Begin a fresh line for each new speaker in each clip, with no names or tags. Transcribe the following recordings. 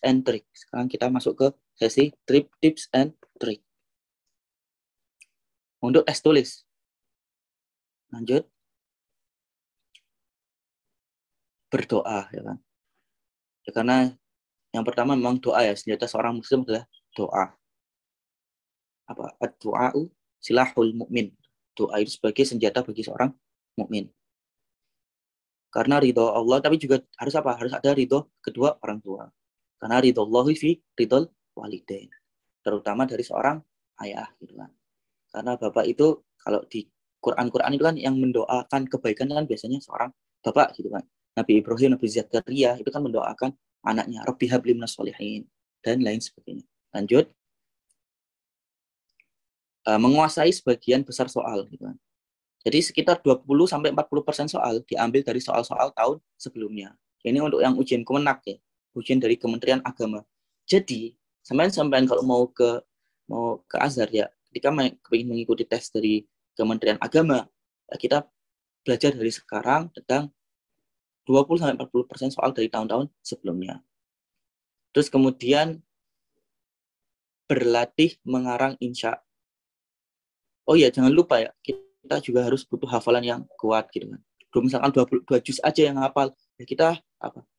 and trick. Sekarang kita masuk ke sesi tips and trick. Untuk tes tulis. Lanjut. Berdoa, ya kan. Ya, karena yang pertama memang doa ya, senjata seorang muslim adalah doa. Apa? Ad-du'a'u silahul mu'min. Doa itu sebagai senjata bagi seorang mukmin. Karena ridho Allah, tapi juga harus apa? Harus ada ridho kedua orang tua. Karena ridho Allah fi ridhol walidain. Terutama dari seorang ayah, gitu kan. Karena bapak itu kalau di Quran itu kan yang mendoakan kebaikan kan biasanya seorang bapak, gitu kan. Nabi Ibrahim, Nabi Zakaria itu kan mendoakan anaknya, Rabbi habli minas sholihin dan lain sebagainya. Lanjut. Menguasai sebagian besar soal, gitu kan. Jadi sekitar 20-40% soal diambil dari soal-soal tahun sebelumnya. Ini untuk yang ujian Kemenak ya, ujian dari Kementerian Agama. Jadi sampai kalau mau ke Azhar ya, ketika ingin mengikuti tes dari Kementerian Agama, ya kita belajar dari sekarang tentang 20-40% soal dari tahun-tahun sebelumnya. Terus kemudian berlatih mengarang insya. Oh iya, jangan lupa ya, kita juga harus butuh hafalan yang kuat gitu kan. Misalkan 22 juz aja yang hafal, ya kita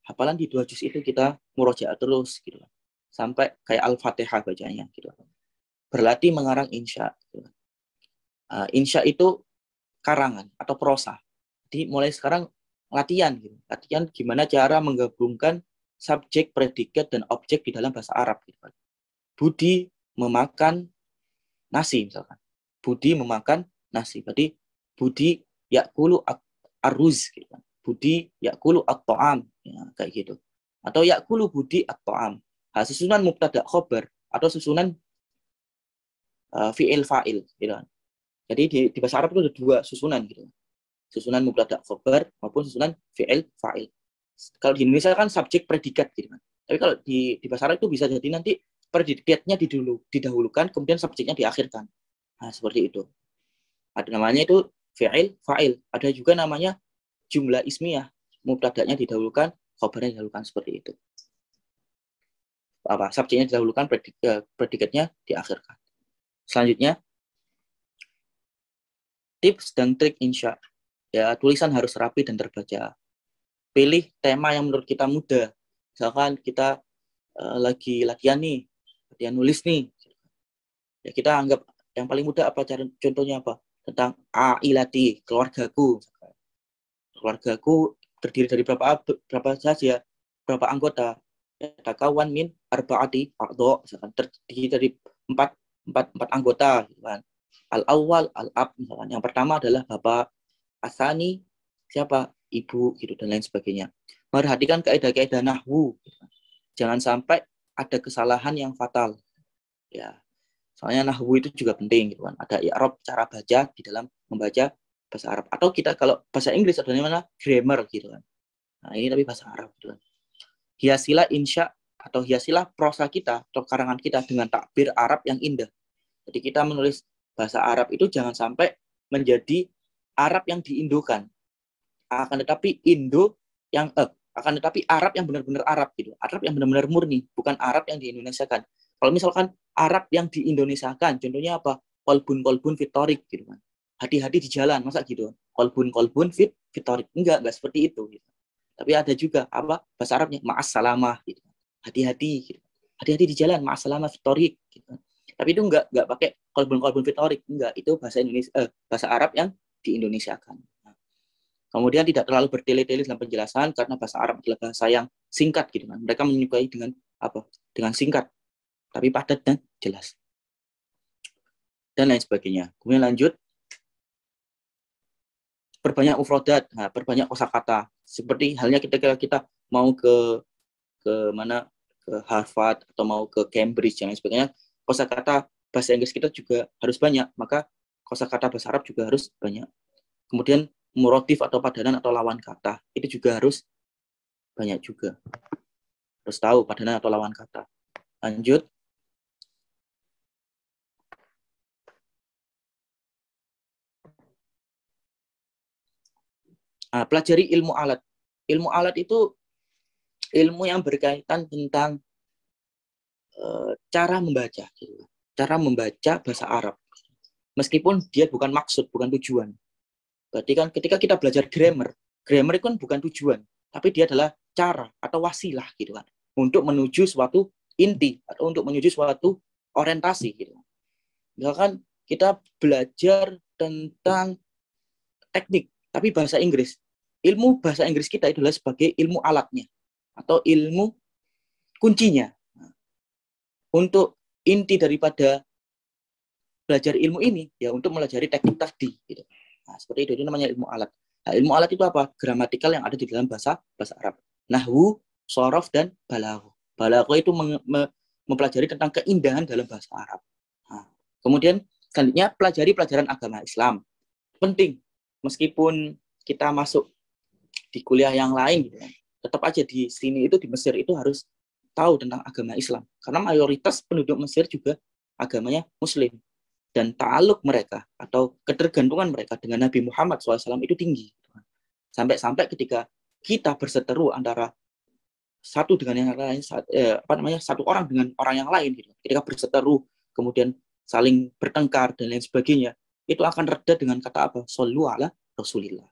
hafalan di 2 juz itu kita murojaah terus gitu kan. Sampai kayak Al-Fatihah bacanya gitu kan. Berlatih mengarang insya. Gitu kan. Insya itu karangan atau prosa. Jadi mulai sekarang latihan gitu. Latihan gimana cara menggabungkan subjek, predikat dan objek di dalam bahasa Arab gitu kan. Budi memakan nasi misalkan. Budi memakan nasi. Berarti Budi yakulu aruz gitu kan. Budi yakulu at-ta'am ya, kayak gitu. Atau yakulu Budi at-ta'am. Susunan mubtada khobar atau susunan fi'il fa'il gitu kan. Jadi di bahasa Arab itu ada 2 susunan gitu. Susunan mubtada khobar maupun susunan fi'il fa'il. Kalau di Indonesia kan subjek predikat gitu kan. Tapi kalau di bahasa Arab itu bisa jadi nanti predikatnya didahulukan kemudian subjeknya diakhirkan. Nah, seperti itu. Ada namanya itu fi'il fa'il. Ada juga namanya jumlah ismiyah. Mubtada'nya didahulukan, khabarnya didahulukan seperti itu. Subjeknya didahulukan, predikatnya diakhirkan. Selanjutnya tips dan trik insya. Ya, tulisan harus rapi dan terbaca. Pilih tema yang menurut kita mudah. Misalkan kita lagi latihan nih, latihan nulis nih. Ya kita anggap yang paling mudah apa, contohnya apa? Tentang ailati, keluargaku. Keluargaku terdiri dari berapa saja, berapa anggota. Takawan min arba'ati a'dha, misalkan terdiri dari empat anggota, misalkan. Al-awwal al-ab, misalkan. Yang pertama adalah bapak, asani siapa? Ibu, gitu dan lain sebagainya. Perhatikan kaidah-kaidah nahwu. Jangan sampai ada kesalahan yang fatal. Ya. Soalnya nahwu itu juga penting gitu kan. Ada i'rab, cara baca di dalam membaca bahasa Arab. Atau kita kalau bahasa Inggris ada namanya grammar gitu kan. Nah, ini tapi bahasa Arab gitu kan. Hiasilah insya atau hiasilah prosa kita atau karangan kita dengan takbir Arab yang indah. Jadi kita menulis bahasa Arab itu jangan sampai menjadi Arab yang diindokan. Akan tetapi akan tetapi Arab yang benar-benar Arab gitu. Arab yang benar-benar murni, bukan Arab yang di-Indonesiakan. Kalau misalkan Arab yang di-Indonesiakan, contohnya apa? Kolbun fitorik gitu kan. Hati-hati di jalan, masa gitu? Kolbun fitorik. Enggak seperti itu gitu. Tapi ada juga apa? Bahasa Arabnya ma'as salamah gitu. Hati-hati gitu. Hati-hati di jalan, ma'as salamah fitorik gitu. Tapi itu enggak pakai kolbun fitorik, enggak. Itu bahasa Indonesia bahasa Arab yang di-Indonesiakan. Kemudian tidak terlalu bertele-tele dalam penjelasan karena bahasa Arab adalah bahasa yang singkat gitu kan. Mereka menyukai dengan apa? Dengan singkat, tapi padat dan jelas. Dan lain sebagainya. Kemudian lanjut. Perbanyak mufradat, perbanyak kosakata. Seperti halnya kita mau ke mana? Ke Harvard atau mau ke Cambridge dan lain sebagainya. Kosakata bahasa Inggris kita juga harus banyak, maka kosakata bahasa Arab juga harus banyak. Kemudian muratif atau padanan atau lawan kata itu juga harus banyak juga. Harus tahu padanan atau lawan kata. Lanjut. Pelajari ilmu alat. Ilmu alat itu ilmu yang berkaitan tentang cara membaca, gitu. Cara membaca bahasa Arab. Meskipun dia bukan maksud, bukan tujuan. Berarti kan ketika kita belajar grammar itu kan bukan tujuan, tapi dia adalah cara atau wasilah gitu kan, untuk menuju suatu inti atau untuk menuju suatu orientasi gitu. Misalkan kita belajar tentang teknik, tapi bahasa Inggris. Ilmu bahasa Inggris kita adalah sebagai ilmu alatnya atau ilmu kuncinya. Untuk inti daripada belajar ilmu ini ya untuk melajari teknik tadi gitu. Nah, seperti itu namanya ilmu alat. Nah, ilmu alat itu apa? Gramatikal yang ada di dalam bahasa Arab. Nahwu, shorof, dan balaghah. Balaghah itu mempelajari tentang keindahan dalam bahasa Arab. Nah, kemudian selanjutnya pelajari pelajaran agama Islam. Penting. Meskipun kita masuk di kuliah yang lain gitu, tetap aja di sini itu di Mesir itu harus tahu tentang agama Islam. Karena mayoritas penduduk Mesir juga agamanya Muslim. Dan ta'aluk mereka atau ketergantungan mereka dengan Nabi Muhammad SAW itu tinggi. Sampai-sampai ketika kita berseteru antara satu dengan yang lain, satu orang dengan orang yang lain, gitu. Ketika berseteru, kemudian saling bertengkar dan lain sebagainya, itu akan reda dengan kata apa? Shollu ala Rasulillah.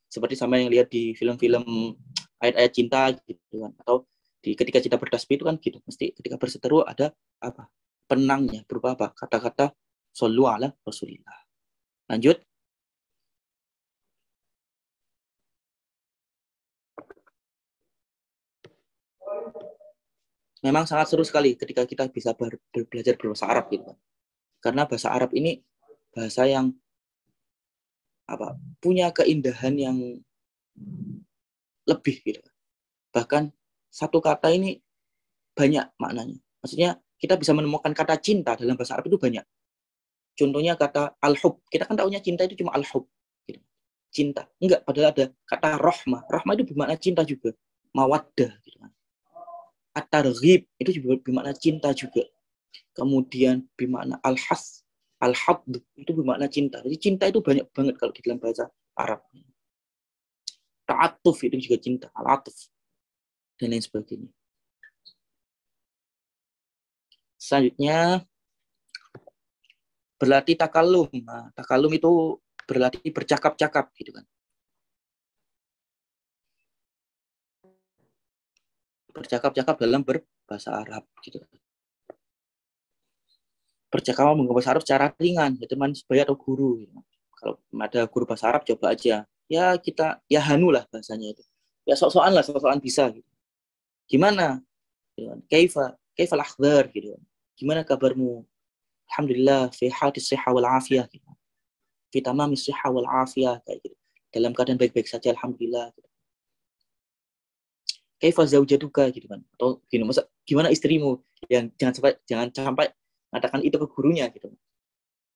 Seperti sama yang lihat di film-film ayat-ayat cinta gitu kan, atau ketika kita bertasbih itu kan gitu, mesti ketika berseteru ada apa? Penangnya berupa apa? Kata-kata Shollu ala Rasulillah. Lanjut. Memang sangat seru sekali ketika kita bisa belajar berbahasa Arab gitu. Karena bahasa Arab ini bahasa yang punya keindahan yang lebih gitu. Bahkan satu kata ini banyak maknanya. Maksudnya kita bisa menemukan kata cinta dalam bahasa Arab itu banyak. Contohnya kata al-hub. Kita kan tahunya cinta itu cuma al-hub. Gitu. Cinta. Enggak, padahal ada kata rohmah. Rohmah itu bermakna cinta juga. Mawaddah. Gitu kan. At-targhib itu juga bermakna cinta juga. Kemudian bermakna al-has. Al-hadd itu bermakna cinta. Jadi cinta itu banyak banget kalau di dalam bahasa Arab. Ta'atuf itu juga cinta. Al-atuf. Dan lain sebagainya. Selanjutnya berlatih takalum. Nah, takalum itu berlatih bercakap-cakap gitu kan. Bercakap-cakap dalam berbahasa Arab gitu. Bercakap menggunakan bahasa Arab secara ringan, ya teman sebaya atau guru. Gitu. Kalau ada guru bahasa Arab coba aja. Ya kita ya hanu lah bahasanya itu. Ya sok-sokan lah, sok-sokan bisa gitu. Gimana? Kaifal akhdar gitu. Gimana kabarmu? Alhamdulillah fi hadis sihah wal afiyah gitu. Fi tamamis sihah wal afiyah kayak gitu. Dalam keadaan baik-baik saja alhamdulillah gitu. Kaifa zaujatuka gitu kan. Atau gimana istrimu? Yang jangan sampai mengatakan itu ke gurunya gitu.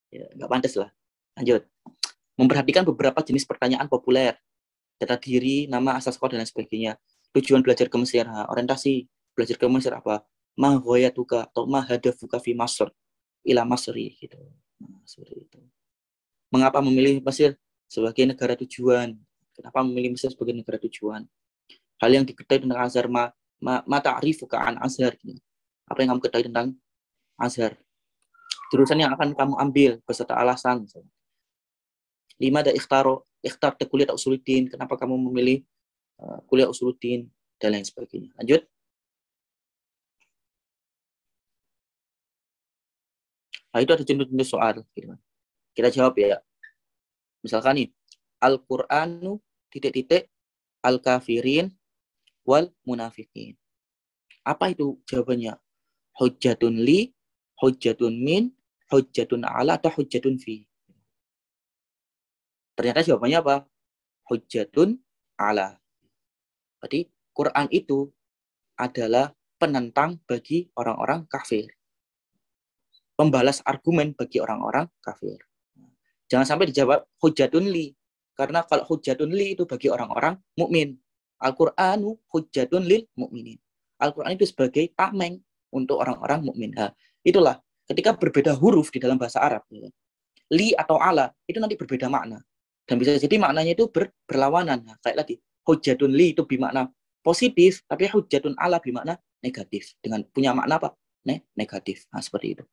Ya, enggak pantas lah. Lanjut. Memperhatikan beberapa jenis pertanyaan populer. Data diri, nama, asal sekolah dan lain sebagainya. Tujuan belajar ke Mesir, orientasi belajar ke Mesir apa? Ma ghayatuka atau ma hadafuka fi Masr ila Masri gitu. Nah, seperti itu. Mengapa memilih Mesir sebagai negara tujuan? Kenapa memilih Mesir sebagai negara tujuan? Hal yang diketahui tentang Azhar, ma ta'rifuka an Azhar gitu. Apa yang kamu ketahui tentang Azhar? Jurusan yang akan kamu ambil beserta alasan. 5 ada ikhtar kuliah usuluddin. Kenapa kamu memilih kuliah usuluddin dan lain sebagainya. Lanjut. Nah, itu ada contoh-contoh soal. Kita jawab ya. Misalkan nih, Al-Qur'anu titik-titik al-kafirin wal munafikin. Apa itu jawabannya? Hujjatun li, hujjatun min, hujjatun ala, atau hujjatun fi. Ternyata jawabannya apa? Hujjatun ala. Berarti Quran itu adalah penentang bagi orang-orang kafir. Pembalas argumen bagi orang-orang kafir. Jangan sampai dijawab hujjatun li. Karena kalau hujjatun li itu bagi orang-orang mukmin. Al-Qur'anu hujjatun lil mukminin. Al-Qur'an itu sebagai tameng untuk orang-orang mukmin. Nah, itulah ketika berbeda huruf di dalam bahasa Arab. Li atau ala itu nanti berbeda makna. Dan bisa jadi maknanya itu berlawanan. Nah, kayak tadi, hujjatun li itu bermakna positif, tapi hujjatun ala bermakna negatif. Dengan punya makna apa? negatif. Nah, seperti itu.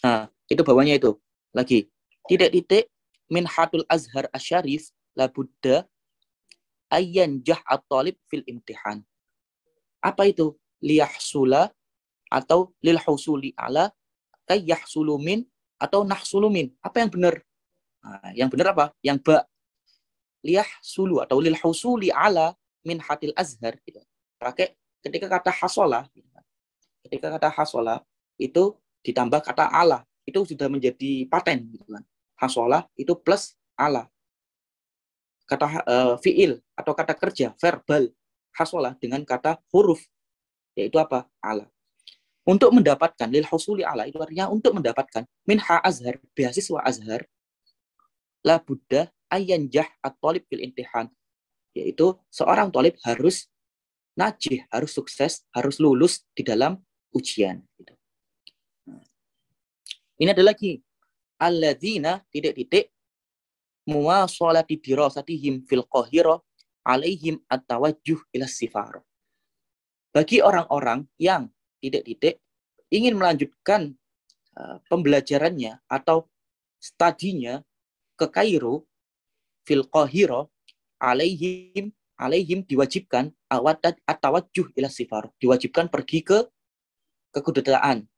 Nah, itu bawahnya itu. Lagi. Titik-titik minhatul azhar asyarif la buddha ayyan jah at-talib fil imtihan. Apa itu? Liyahsula atau lil husuli ala kayyahsulumin atau nahsulumin. Apa yang benar? Nah, yang benar apa? Yang ba. Liyahsulu atau lil husuli ala min hatil azhar. Gitu. Pakai ketika kata hasola. Ketika kata hasola itu ditambah kata ala. Itu sudah menjadi paten. Gitu kan. Hasola itu plus ala. Kata fiil atau kata kerja, verbal. Hasola dengan kata huruf. Yaitu apa? Ala. Untuk mendapatkan lil husuli ala itu artinya untuk mendapatkan minha azhar, beasiswa azhar, la buddha ayanjah at-talib fil imtihan, yaitu seorang talib harus najih, harus sukses, harus lulus di dalam ujian. Ini ada lagi alladzina titik-titik muwasalati dirasatihim fil qahira alaihim at-tawajjuh ila sifar. Bagi orang-orang yang titik-titik ingin melanjutkan pembelajarannya atau studinya ke Kairo, fil Qahira, alaihim diwajibkan at-tawajjuh ila sifar, diwajibkan pergi ke kedutaan.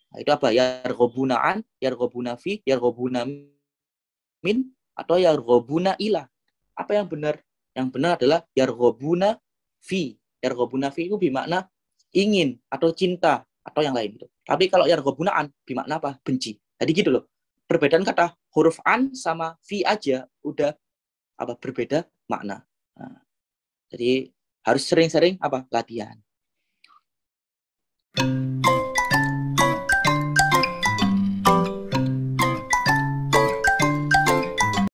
Nah, itu apa? Yarghubuna an, yarghubuna fi, yarghubuna min, atau yarghubuna ila. Apa yang benar? Yang benar adalah yarghubuna fi. Yarghubuna fi itu bermakna ingin atau cinta atau yang lain. Tapi kalau yarghubuna an bermakna apa? Benci. Jadi gitu loh. Perbedaan kata huruf an sama fi aja udah apa berbeda makna. Nah, jadi harus sering-sering apa? Latihan.